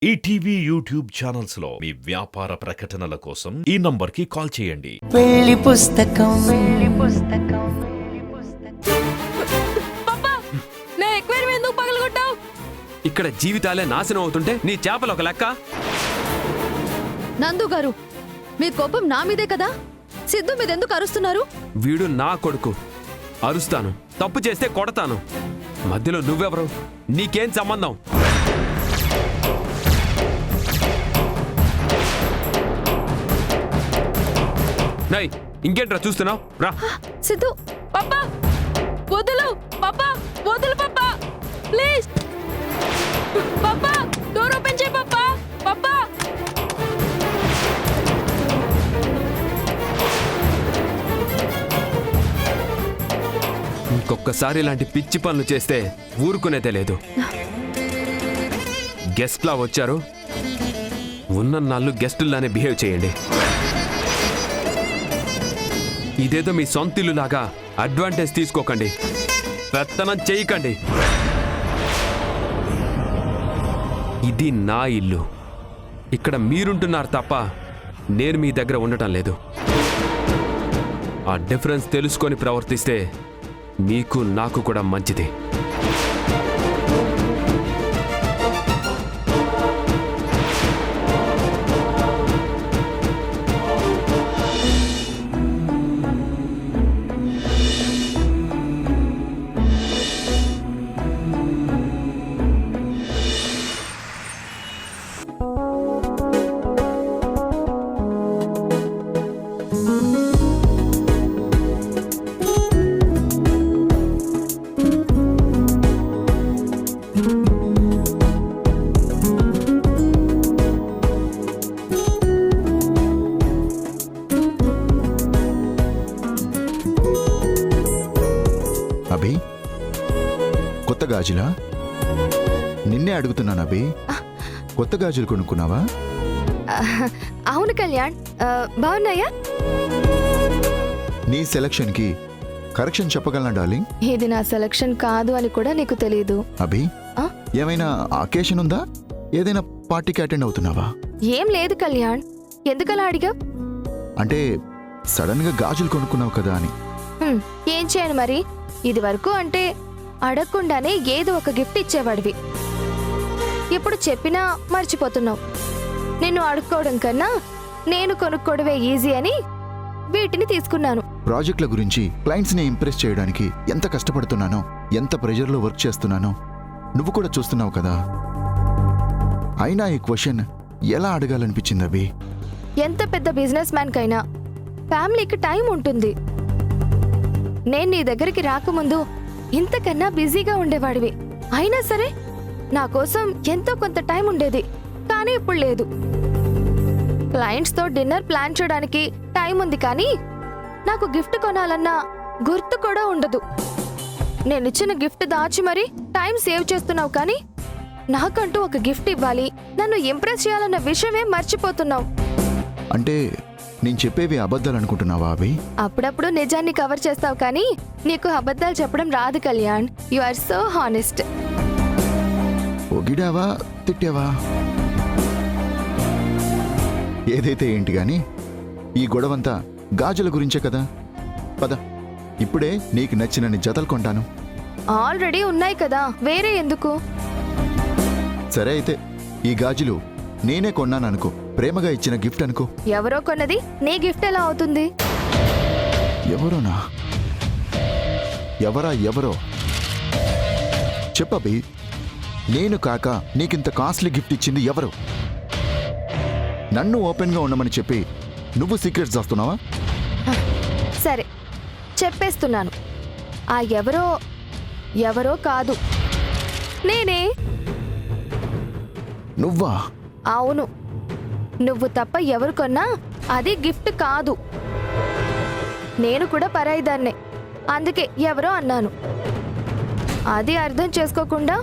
ETV YouTube channels లో మీ వ్యాపార ప్రకటనల కోసం ఈ నంబర్కి కాల్ చేయండి. పెళ్లి పుస్తకం పాపా, నా ఎక్వేరియం ఎందుకు పగలగొట్టావు? ఇక్కడ జీవితాలే నాశనం అవుతుంటే నీ చేపలు ఒక లెక్క. నందు గారు, మీ కోపం నా మీదే కదా? సిద్ధు మీద ఎందుకు అరుస్తున్నారు? వీడు నా కొడుకు. అరుస్తాను, తప్పు చేస్తే కొడతాను. మధ్యలో నువ్వెవరు? నీకేం సంబంధం? నై, ఇంకేంట్రా చూస్తున్నావు? రా. సిద్ధు, పాపా వదులు, పాపా వదులు, పాపా ప్లీజ్, పాపా డోర్ ఓపెన్ చేయి, పాపా పాపా. ఇంకొకసారి ఇలాంటి పిచ్చి పనులు చేస్తే ఊరుకునేదే లేదు. గెస్ట్లా వచ్చారు, ఉన్న నాళ్ళు గెస్టుల్లానే బిహేవ్ చేయండి. ఇదేదో మీ సొంత ఇల్లులాగా అడ్వాంటేజ్ తీసుకోకండి, పెత్తనం చేయకండి. ఇది నా ఇల్లు, ఇక్కడ మీరుంటున్నారు తప్ప నేను మీ దగ్గర ఉండటం లేదు. ఆ డిఫరెన్స్ తెలుసుకొని ప్రవర్తిస్తే మీకు నాకు కూడా మంచిది. అభి, కొత్త గాజులా? నిన్నే అడుగుతున్నాను అభి, కొత్త గాజులు కొనుక్కున్నావా? అవును కళ్యాణ్, బాగున్నాయా? నీ సెలక్షన్కి కరెక్షన్ చెప్పగలనా డార్లింగ్? ఇది నా సెలక్షన్ కాదు అని కూడా నీకు తెలీదు. అభి, ఆ? ఏమైనా అకేషన్ ఉందా? ఏదైనా పార్టీకి అటెండ్ అవుతున్నావా? ఏం లేదు కళ్యాణ్, ఎందుకలా అడిగా? అంటే సడన్ గా గాజులు కొనుక్కున్నావు కదా అని. ఏం చేయను మరి, ఇది వరకు అంటే అడగకుండానే ఏదో ఒక గిఫ్ట్ ఇచ్చేవాడివి. ఇప్పుడు చెప్పినా మర్చిపోతున్నావు. నిన్ను అడుక్కోవడం కన్నా నేను కొనుక్కోవడమే ఈజీ అని వీటిని తీసుకున్నాను. ప్రాజెక్టుల గురించి క్లయింట్స్ ని ఇంప్రెస్ చేయడానికి ఎంత కష్టపడుతున్నానో, ఎంత ప్రెషర్లో వర్క్ చేస్తున్నానో నువ్వు కూడా చూస్తున్నావు కదా. అయినా ఈ క్వశ్చన్ ఎలా అడగాలనిపించింది అభి? ఎంత పెద్ద బిజినెస్ మ్యాన్ కైనా ఫ్యామిలీకి టైం ఉంటుంది. నేను నీ దగ్గరికి రాకముందు ఇంతకన్నా బిజీగా ఉండేవాడివి. అయినా సరే నా కోసం ఎంతో కొంత టైం ఉండేది, కానీ ఇప్పుడు లేదు. క్లయింట్స్తో డిన్నర్ ప్లాన్ చేయడానికి టైం ఉంది, కానీ నాకు గిఫ్ట్ కొనాలన్న గుర్తు కూడా ఉండదు. నేనిచ్చిన గిఫ్ట్ దాచి మరి టైం సేవ్ చేస్తున్నావు, కానీ నాకంటూ ఒక గిఫ్ట్ ఇవ్వాలి, నన్ను ఇంప్రెస్ చేయాలన్న విషయమే మర్చిపోతున్నావు. అంటే నేను చెప్పేవి అబద్ధాలు అనుకుంటున్నావా అభి? అప్పుడప్పుడు నిజాన్ని కవర్ చేస్తావు, కానీ నీకు అబద్ధాలు చెప్పడం రాదు Kalyan. You are so honest. పొగిడావా, తిట్టావా? ఏదైతే ఏంటి గాని ఈ గొడవంతా గాజుల గురించే కదా. పద, ఇప్పుడే నీకు నచ్చినన్ని జతలు కొంటాను. ఆల్రెడీ ఉన్నాయి కదా, వేరే ఎందుకు? సరే అయితే ఈ గాజులు నేనే కొన్నాననుకో, ప్రేమగా ఇచ్చిన గిఫ్ట్ అనుకో. ఎవరో కొన్నది నీ గిఫ్ట్ ఎలా అవుతుంది? ఎవరోనా? ఎవరో చెప్పబి. నేను కాక నీకింత కాస్ట్లీ గిఫ్ట్ ఇచ్చింది ఎవరు? నన్ను ఓపెన్గా ఉండమని చెప్పి నువ్వు సీక్రెట్స్ దాస్తున్నావా? సరే, చెప్పేస్తున్నాను. ఆ ఎవరో కాదు, నేనే. నువ్వా? అవును, నువ్వు తప్ప ఎవరు కొన్నా అది గిఫ్ట్ కాదు. నేను కూడా పరాయిదాన్నే, అందుకే ఎవరో అన్నాను. అది అర్థం చేసుకోకుండా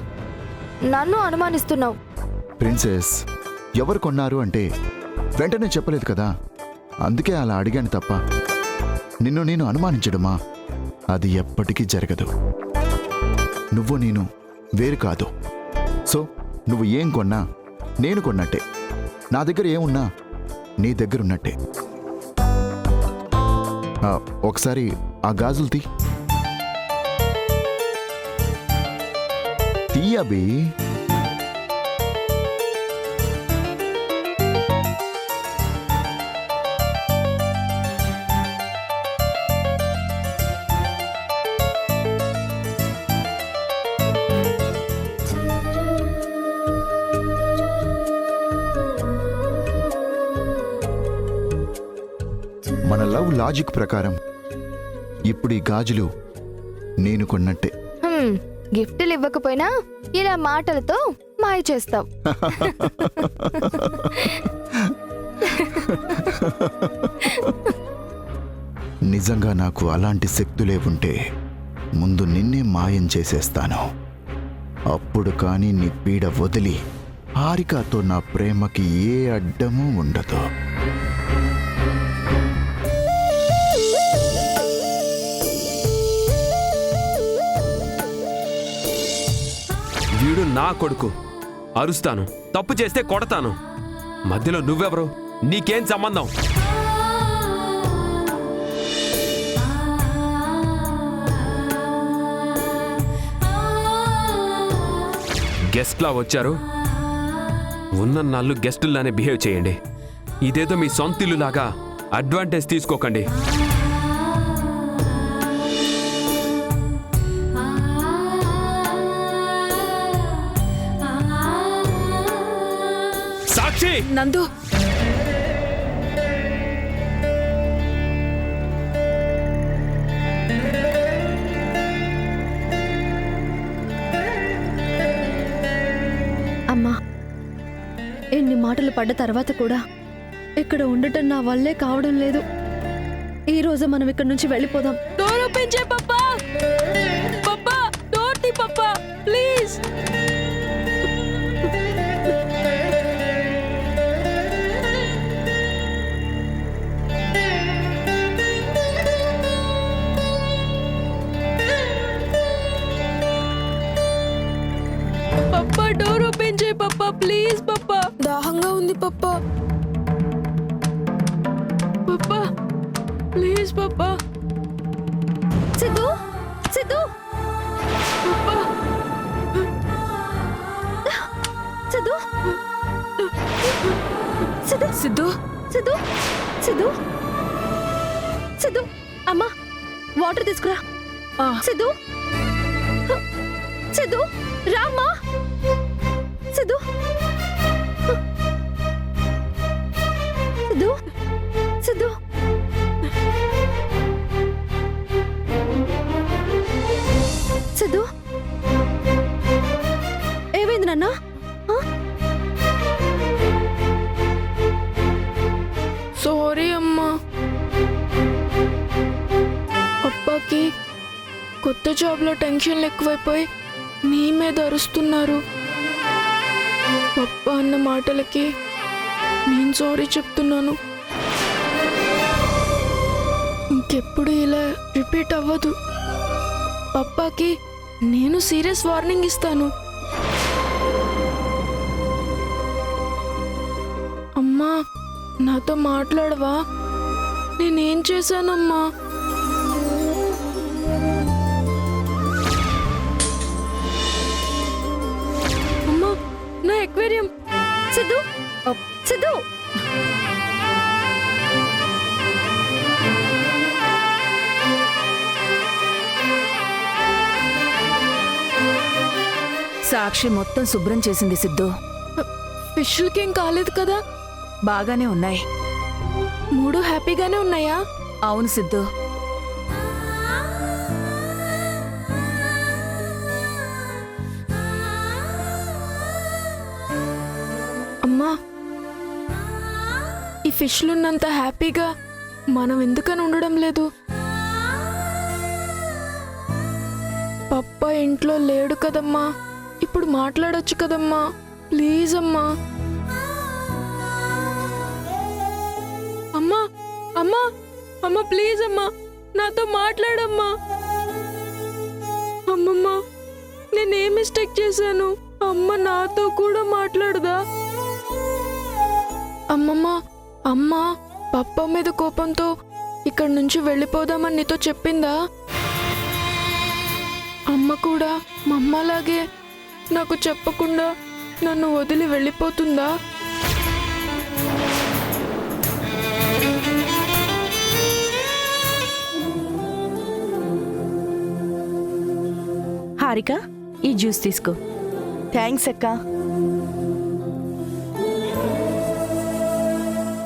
నన్ను అనుమానిస్తున్నావు. ప్రిన్సెస్, ఎవరు కొన్నారు అంటే వెంటనే చెప్పలేదు కదా, అందుకే అలా అడిగాను తప్ప నిన్ను నేను అనుమానించడమా? అది ఎప్పటికీ జరగదు. నువ్వు నేను వేరు కాదు. సో నువ్వు ఏం కొన్నా నేను కొన్నట్టే. నా దగ్గర ఏమున్నా నీ దగ్గర ఉన్నట్టే. ఒకసారి ఆ గాజులు తీయబి. మన లవ్ లాజిక్ ప్రకారం ఇప్పుడు ఈ గాజులు నేను కొన్నట్టే. గిఫ్ట్లు ఇవ్వకపోయినా ఇలా మాటలతో మాయ చేస్తావు. నిజంగా నాకు అలాంటి శక్తులే ఉంటే ముందు నిన్నే మాయం చేసేస్తాను. అప్పుడు కానీ నీ పీడ వదిలి హారికతో నా ప్రేమకి ఏ అడ్డమూ ఉండదు. వీడు నా కొడుకు, అరుస్తాను, తప్పు చేస్తే కొడతాను. మధ్యలో నువ్వెవరు? నీకేం సంబంధం? గెస్ట్లా వచ్చారు, ఉన్న నాళ్ళు గెస్టుల్లానే బిహేవ్ చేయండి. ఇదేదో మీ సొంత ఇల్లులాగా అడ్వాంటేజ్ తీసుకోకండి. సాక్షి! నందు, అమ్మా, ఎన్ని మాటలు పడ్డ తర్వాత కూడా ఇక్కడ ఉండటం నా వల్లే కావడం లేదు. ఈ రోజు మనం ఇక్కడ నుంచి వెళ్ళిపోదాం. డోర్ ఓపెన్ చేయి పప్పా. పప్పా, డోర్ తీ పప్పా, ప్లీజ్. పప్పా, డోర్ ఓపెన్ చేయి పప్పా, ప్లీజ్ పప్పా. దాహంగా ఉంది పప్పా. పప్పా, ప్లీజ్ పప్పా. సిద్ధు, సిద్ధు, పప్పా, సిద్ధు, సిద్ధు, సిద్ధు. సిద్ధు, సిద్ధు, సిద్ధు, అమ్మా వాటర్ తీసుకురా. ఆ, సిద్ధు, సిద్ధు, రామ్మా. సిద్ధు, సిద్ధు, సిద్ధు, సిద్ధు, ఏమైంది నాన్న? సారీ అమ్మా. అప్పాకి కొత్త జాబ్లో టెన్షన్లు ఎక్కువైపోయి నీ మీద అరుస్తున్నారు. పప్ప అన్న మాటలకి నేను సారీ చెప్తున్నాను. ఇంకెప్పుడు ఇలా రిపీట్ అవ్వదు. పప్పాకి నేను సీరియస్ వార్నింగ్ ఇస్తాను. అమ్మా, నాతో మాట్లాడవా? నేనేం చేశానమ్మా? అమ్మా, నా ఎక్వేరియం. సిద్ధు, సిద్ధు, సాక్షి మొత్తం శుభ్రం చేసింది సిద్ధు. ఫిష్లకేం కాలేదు కదా? బాగానే ఉన్నాయి. మూడు హ్యాపీగానే ఉన్నాయా? అవును సిద్ధు. అమ్మా, ఈ ఫిష్లున్నంత హ్యాపీగా మనం ఎందుకని ఉండడం లేదు? పప్ప ఇంట్లో లేడు కదమ్మా, ఇప్పుడు మాట్లాడొచ్చు కదమ్మా. ప్లీజ్ అమ్మా. అమ్మా, అమ్మా, అమ్మ ప్లీజ్ అమ్మా, నాతో మాట్లాడమ్మా. అమ్మమ్మ, నేనేం మిస్టేక్ చేశాను? అమ్మ నాతో కూడా మాట్లాడదా? అమ్మమ్మ, అమ్మ పప్ప మీద కోపంతో ఇక్కడి నుంచి వెళ్ళిపోదామని నీతో చెప్పిందా? అమ్మ కూడా మా అమ్మలాగే నాకు చెప్పకుండా నన్ను వదిలి వెళ్ళిపోతుందా? హారిక, ఈ జ్యూస్ తీసుకో. థ్యాంక్స్ అక్క.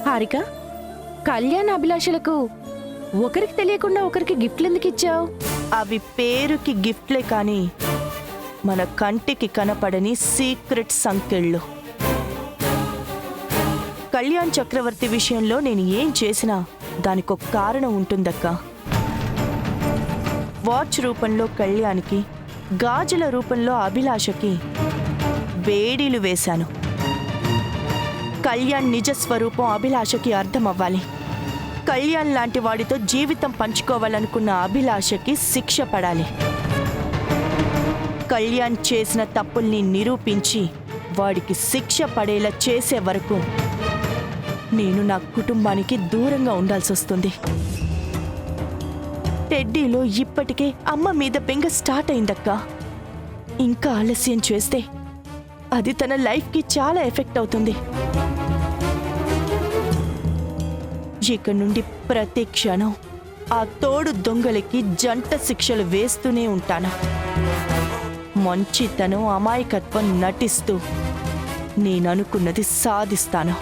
హారిక, కళ్యాణ్ అభిలాషలకు ఒకరికి తెలియకుండా ఒకరికి గిఫ్ట్లు ఎందుకు ఇచ్చావు? అవి పేరుకి గిఫ్ట్లే కానీ మన కంటికి కనపడని సీక్రెట్ సంకెళ్ళు. కళ్యాణ్ చక్రవర్తి విషయంలో నేను ఏం చేసినా దానికొక కారణం ఉంటుందక్క. వాచ్ రూపంలో కళ్యాణ్కి, గాజుల రూపంలో అభిలాషకి వేడీలు వేశాను. కళ్యాణ్ నిజస్వరూపం అభిలాషకి అర్థమవ్వాలి. కళ్యాణ్ లాంటి వాడితో జీవితం పంచుకోవాలనుకున్న అభిలాషకి శిక్ష పడాలి. కళ్యాణ్ చేసిన తప్పుల్ని నిరూపించి వాడికి శిక్ష పడేలా చేసే వరకు నేను నా కుటుంబానికి దూరంగా ఉండాల్సి వస్తుంది. టెడ్డీలో ఇప్పటికే అమ్మ మీద బెంగ స్టార్ట్ అయిందక్క. ఇంకా ఆలస్యం చేస్తే అది తన లైఫ్కి చాలా ఎఫెక్ట్ అవుతుంది. ఇక నుండి ప్రతి క్షణం ఆ తోడు దొంగలకి జంట శిక్షలు వేస్తూనే ఉంటాను. మంచితనం, అమాయకత్వం నటిస్తూ నేననుకున్నది సాధిస్తాను.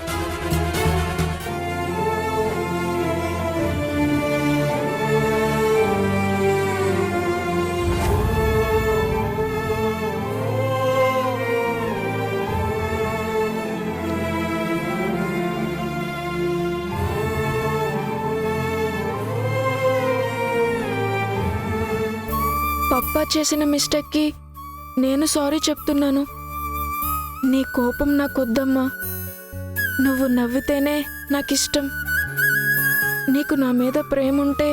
పప్పా చేసిన మిస్టేక్కి నేను సారీ చెప్తున్నాను. నీ కోపం నాకొద్దమ్మా. నువ్వు నవ్వితేనే నాకిష్టం. నీకు నా మీద ప్రేమ ఉంటే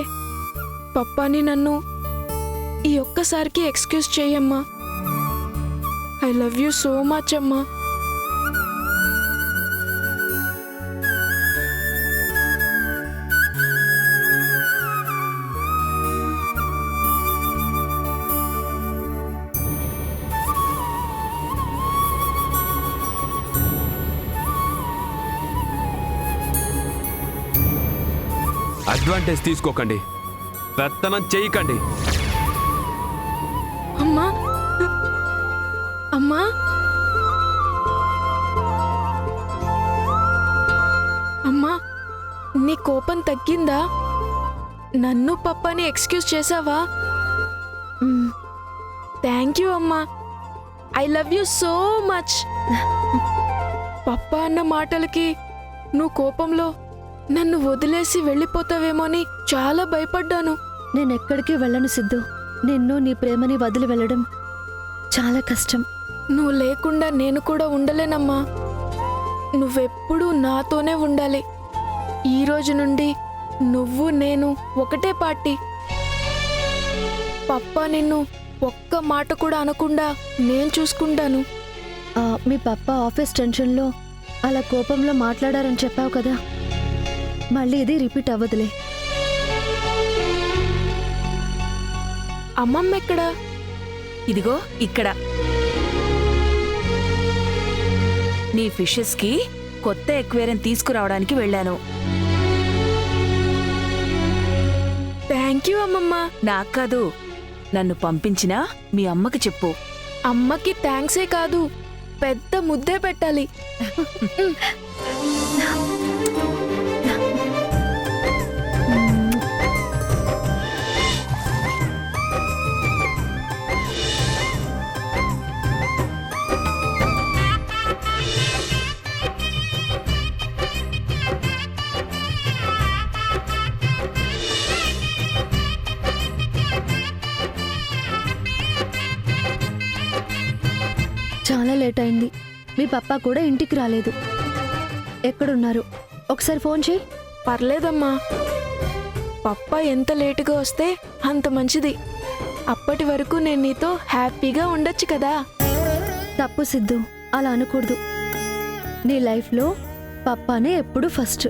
పప్పాని నన్ను ఈ ఒక్కసారికి ఎక్స్క్యూజ్ చెయ్యమ్మా. I love you so much అమ్మా. అడ్వాంటేజ్ తీసుకోకండి, పెత్తనం చేయకండి. అమ్మా, అమ్మా, అమ్మా, నీ కోపం తగ్గిందా? నన్ను పప్పాని ఎక్స్క్యూజ్ చేసావా? థ్యాంక్ యూ అమ్మా. I love you so much. పప్పా అన్న మాటలకి నువ్వు కోపంలో నన్ను వదిలేసి వెళ్ళిపోతావేమోని చాలా భయపడ్డాను. నేనెక్కడికి వెళ్ళను సిద్ధు. నిన్ను, నీ ప్రేమని వదిలి వెళ్ళడం చాలా కష్టం. నువ్వు లేకుండా నేను కూడా ఉండలేనమ్మా. నువ్వెప్పుడూ నాతోనే ఉండాలి. ఈ రోజు నుండి నువ్వు నేను ఒకటే పార్టీ. పప్పా నిన్ను ఒక్క మాట కూడా అనకుండా నేను చూసుకుంటాను. మీ పప్ప ఆఫీస్ టెన్షన్లో అలా కోపంలో మాట్లాడారని చెప్పావు కదా, మళ్ళీ ఇది రిపీట్ అవ్వదులే. అమ్మమ్మ ఎక్కడా? ఇదిగో ఇక్కడ. నీ ఫిషెస్కి కొత్త ఎక్వేరియం తీసుకురావడానికి వెళ్ళాను. థ్యాంక్ యూ అమ్మమ్మ. నాకు కాదు, నన్ను పంపించినా మీ అమ్మకి చెప్పు. అమ్మకి థ్యాంక్సే కాదు, పెద్ద ముద్దే పెట్టాలి. చాలా లేట్ అయింది. మీ పప్పా కూడా ఇంటికి రాలేదు. ఎక్కడున్నారు? ఒకసారి ఫోన్ చేయి. పర్లేదమ్మా, పప్పా ఎంత లేటుగా వస్తే అంత మంచిది. అప్పటి వరకు నేను నీతో హ్యాపీగా ఉండొచ్చు కదా. తప్పు సిద్ధు, అలా అనకూడదు. నీ లైఫ్లో పప్పానే ఎప్పుడు ఫస్ట్,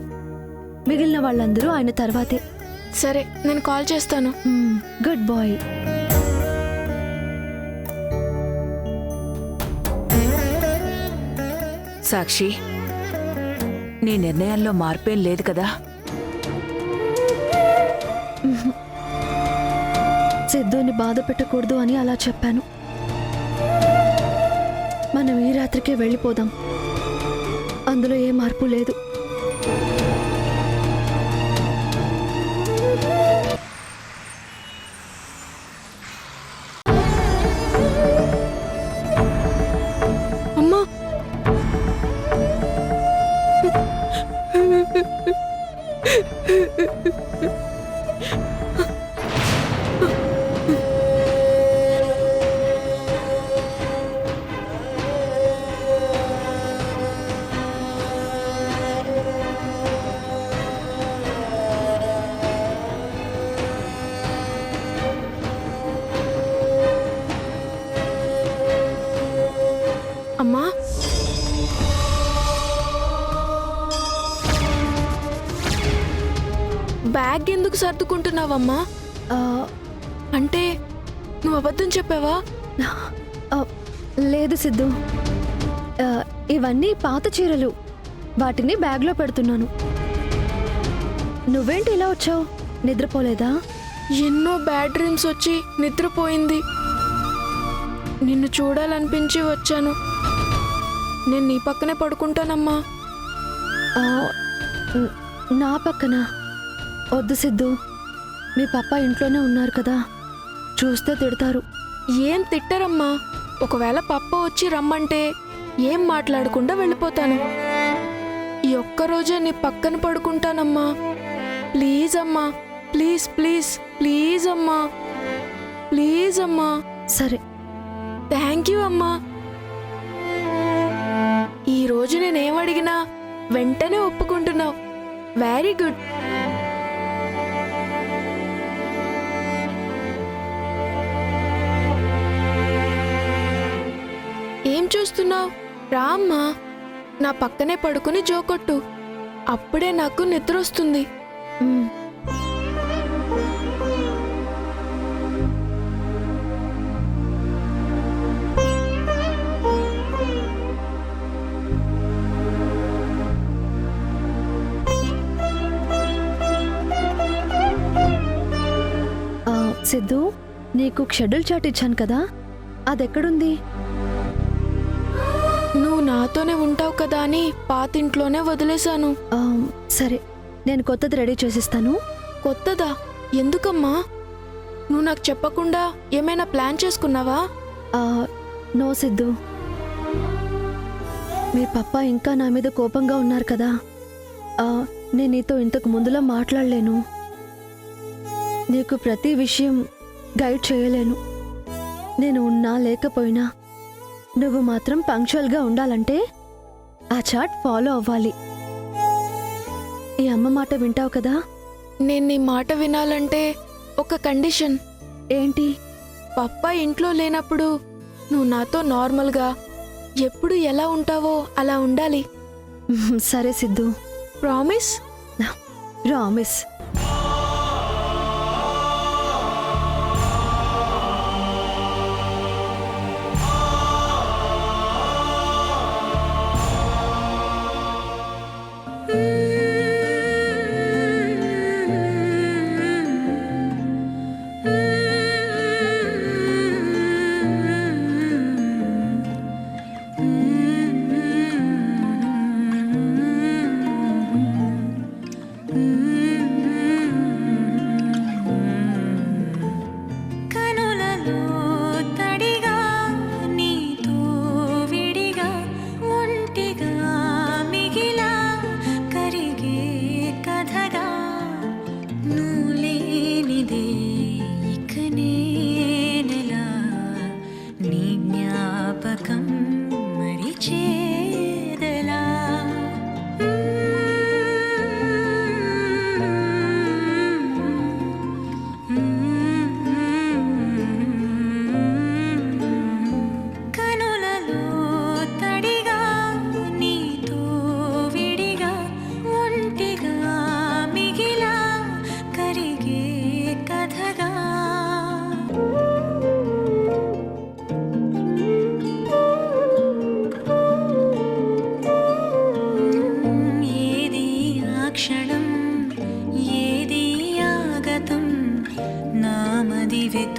మిగిలిన వాళ్ళందరూ ఆయన తర్వాతే. సరే, నేను కాల్ చేస్తాను. Good bye. సాక్షి, నీ నిర్ణయంలో మార్పేం లేదు కదా? సిద్ధుని బాధ పెట్టకూడదు అని అలా చెప్పాను. మనం ఈ రాత్రికే వెళ్ళిపోదాం, అందులో ఏ మార్పు లేదు. అమ్మా, అమ్మా, బ్యాగ్ ఎందుకు సర్దుకుంటున్నావమ్మా? ఆ, అంటే నువ్వు అబద్ధం చెప్పావా? ఆ, లేదు సిద్ధు, ఆ, ఇవన్నీ పాత చీరలు, వాటిని బ్యాగ్లో పెడుతున్నాను. నువ్వేంటి ఇలా వచ్చావు? నిద్రపోలేదా? ఎన్నో బ్యాడ్ డ్రీమ్స్ వచ్చి నిద్రపోయింది. నిన్ను చూడాలనిపించి వచ్చాను. నేను నీ పక్కనే పడుకుంటానమ్మా. ఆ, నా పక్కన వద్దు సిద్ధు, మీ పప్ప ఇంట్లోనే ఉన్నారు కదా, చూస్తే తిడతారు. ఏం తిట్టరమ్మా. ఒకవేళ పప్ప వచ్చి రమ్మంటే ఏం మాట్లాడకుండా వెళ్ళిపోతాను. ఈ ఒక్కరోజే నీ పక్కన పడుకుంటానమ్మా. ప్లీజ్ అమ్మా, ప్లీజ్ ప్లీజ్ ప్లీజ్ అమ్మా, ప్లీజ్ అమ్మా. సరే. థ్యాంక్ యూ అమ్మా. ఈరోజు నేనేమడిగినా వెంటనే ఒప్పుకుంటున్నావు. Very good. ఏం చూస్తున్నావు? రా అమ్మా, నా పక్కనే పడుకుని జోకొట్టు. అప్పుడే నాకు నిద్ర వస్తుంది. మ్, ఆ, సిద్ధు, నీకు షెడ్యూల్ చాట్ ఇచ్చాను కదా, అదెక్కడుంది? నువ్వు నాతోనే ఉంటావు కదా అని పాతింట్లోనే వదిలేశాను. ఆ, సరే, నేను కొత్తది రెడీ చేసిస్తాను. కొత్తదా? ఎందుకమ్మా? నువ్వు నాకు చెప్పకుండా ఏమైనా ప్లాన్ చేసుకున్నావా? ఆ, నో సిద్ధు, మీ పప్ప ఇంకా నా మీద కోపంగా ఉన్నారు కదా, ఆ, నేను నీతో ఇంతకు ముందులా మాట్లాడలేను. నీకు ప్రతి విషయం గైడ్ చేయలేను. నేను ఉన్నా లేకపోయినా నువ్వు మాత్రం పంక్చువల్గా ఉండాలంటే ఆ చాట్ ఫాలో అవ్వాలి. ఈ అమ్మ మాట వింటావు కదా? నేను నీ మాట వినాలంటే ఒక కండిషన్. ఏంటి? పప్ప ఇంట్లో లేనప్పుడు నువ్వు నాతో నార్మల్గా ఎప్పుడు ఎలా ఉంటావో అలా ఉండాలి. సరే సిద్ధు, ప్రామిస్? ప్రామిస్.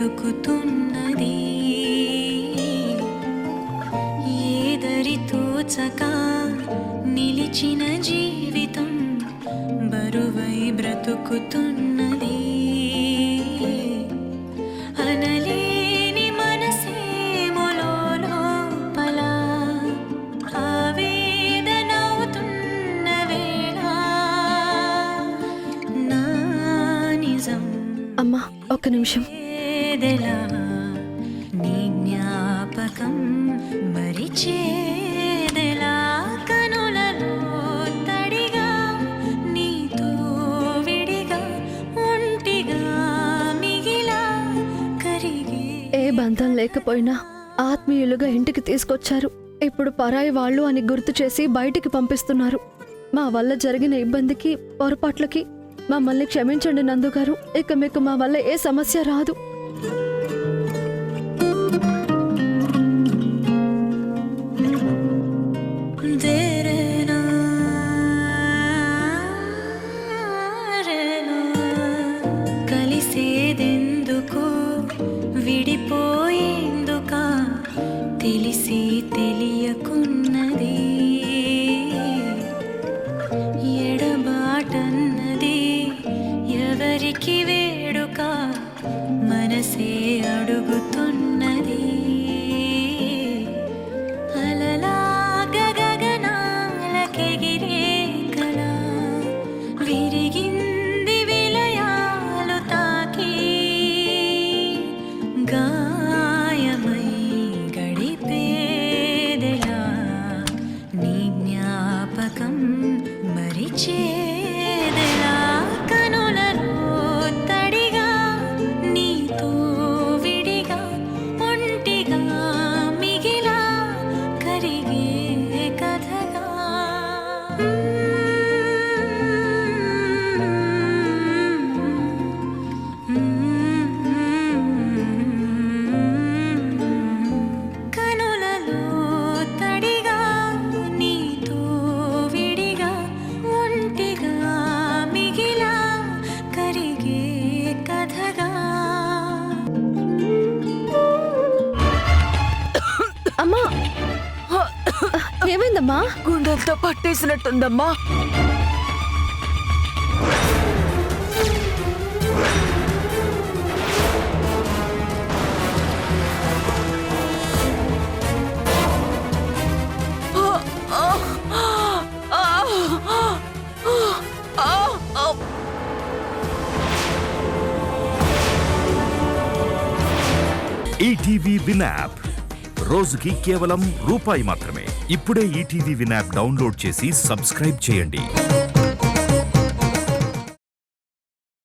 వెతుకుతున్నది ఏదరి తోచక నిలిచిన జీవితం బరువై బ్రతుకుతున్నది అనలేని మనసేమో లోపల ఆవేదనవుతున్న వేళ నా నిజం అమ్మా ఒక్క నిమిషం. ఏదెలా నీ జ్ఞాపకం మరిచేదెలా కనులలో తడిగా నీతో విడిగా ఒంటిగా మిగిలా కరిగే ఏ బంధం లేకపోయినా ఆత్మీయులుగా ఇంటికి తీసుకొచ్చారు. ఇప్పుడు పరాయి వాళ్ళు అని గుర్తు చేసి బయటికి పంపిస్తున్నారు. మా వల్ల జరిగిన ఇబ్బందికి పొరపాట్లకి మమ్మల్ని క్షమించండి నందు గారు. ఇక మీకు మా వల్ల ఏ సమస్య రాదు. దేరేనా రేనా కలిసేదెందుకు విడిపోయేందుకా తెలిసి తెలియకున్నది ఎడబాటన్నది ఎవరికి వేడుక మనసే అడుగుతున్నది అలలా గగనాలకెగిరే కళ విరిగింది విలయాలు తాకి గాయమై గడిపేదెలా నీ జ్ఞాపకం మరిచేదెలా కనులలో తడిగా నీతో విడిగా ఒంటిగా మిగిలా కరిగే కథగా కనులలో తడిగా నీతో విడిగా ఒంటిగా మిగిలా కరిగే కథగా అమ్మా ఏమైందమ్మా? గుండెంతో పట్టేసినట్టుందమ్మా. ఈటీవీ విన్ యాప్ రోజుకి కేవలం రూపాయి మాత్రమే. ఇప్పుడే ఈటీవీ విన్ యాప్ డౌన్లోడ్ చేసి సబ్స్క్రైబ్ చేయండి.